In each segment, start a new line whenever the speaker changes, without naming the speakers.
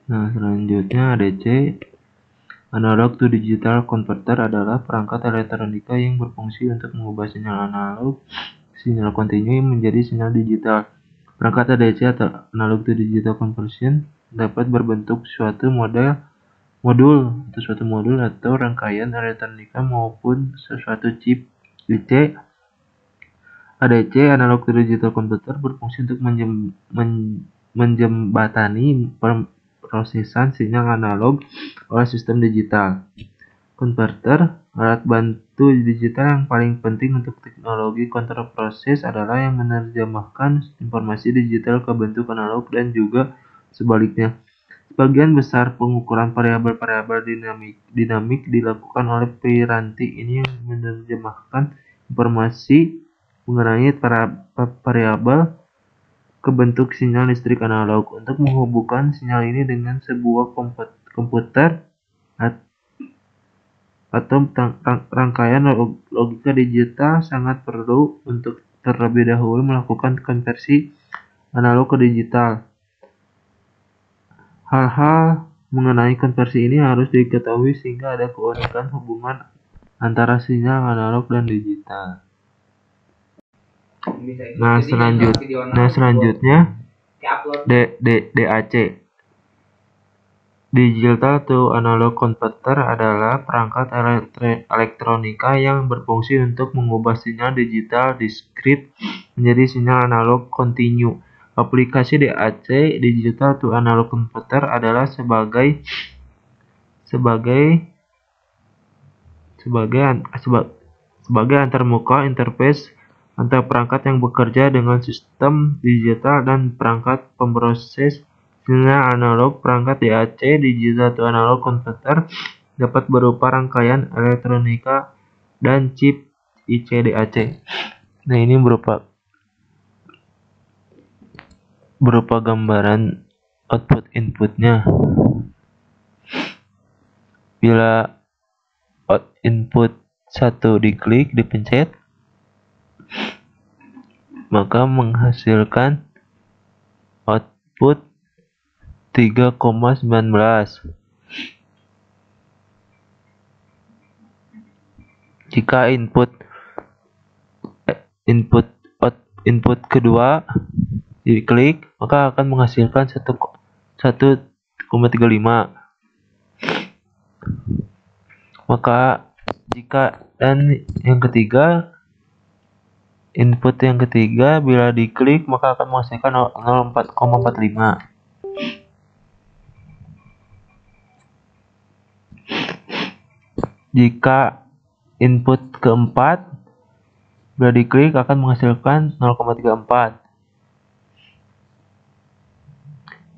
Nah, selanjutnya ADC. Analog to digital converter adalah perangkat elektronika yang berfungsi untuk mengubah sinyal analog, sinyal kontinu menjadi sinyal digital. Perangkat ADC atau analog to digital conversion dapat berbentuk suatu modul atau rangkaian elektronika maupun sesuatu chip. DC ADC analog to digital converter berfungsi untuk menjembatani prosesan sinyal analog oleh sistem digital. Converter, alat bantu digital yang paling penting untuk teknologi kontrol proses adalah yang menerjemahkan informasi digital ke bentuk analog dan juga sebaliknya. Sebagian besar pengukuran variabel-variabel dinamik dilakukan oleh piranti ini yang menerjemahkan informasi mengenai variabel ke bentuk sinyal listrik analog. Untuk menghubungkan sinyal ini dengan sebuah komputer atau rangkaian logika digital sangat perlu untuk terlebih dahulu melakukan konversi analog ke digital. Hal-hal mengenai konversi ini harus diketahui sehingga ada keunikan hubungan antara sinyal analog dan digital. Nah, selanjutnya DAC. Digital to analog converter adalah perangkat elektronika yang berfungsi untuk mengubah sinyal digital diskrit menjadi sinyal analog kontinu. Aplikasi DAC digital to analog converter adalah sebagai antarmuka interface antar perangkat yang bekerja dengan sistem digital dan perangkat pemproses sinyal analog. Perangkat DAC digital to analog converter dapat berupa rangkaian elektronika dan chip IC/DAC. Nah, ini berupa gambaran output inputnya. Bila input 1 diklik, dipencet, maka menghasilkan output 3,19. Jika input kedua diklik, maka akan menghasilkan 1,35. Maka jika yang ketiga, input yang ketiga bila diklik maka akan menghasilkan 0,45. Jika input keempat bila diklik akan menghasilkan 0,34.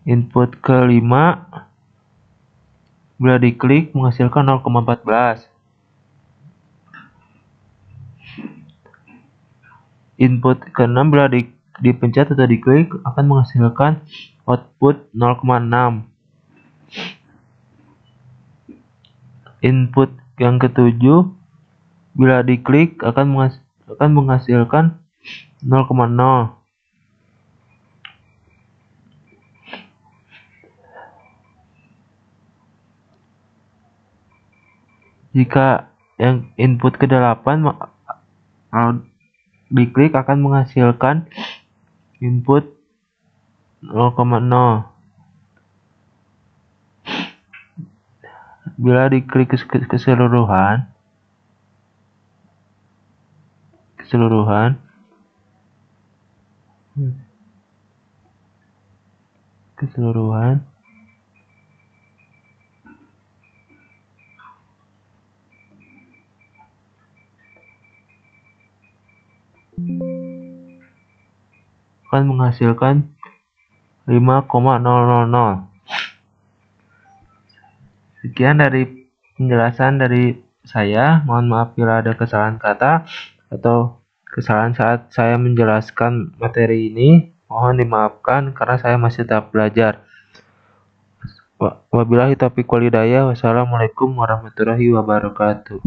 Input kelima bila diklik menghasilkan 0,14. Input ke-6 bila dipencet atau diklik akan menghasilkan output 0,6. Input yang ke-7 bila diklik akan menghasilkan 0,0. Jika yang input ke-8 kalau diklik akan menghasilkan input 0,0. Bila diklik keseluruhan akan menghasilkan 5,000. Sekian dari penjelasan dari saya. Mohon maaf bila ada kesalahan kata atau kesalahan saat saya menjelaskan materi ini. Mohon dimaafkan karena saya masih tahap belajar. Wabillahi taufiq wal hidayah. Wassalamualaikum warahmatullahi wabarakatuh.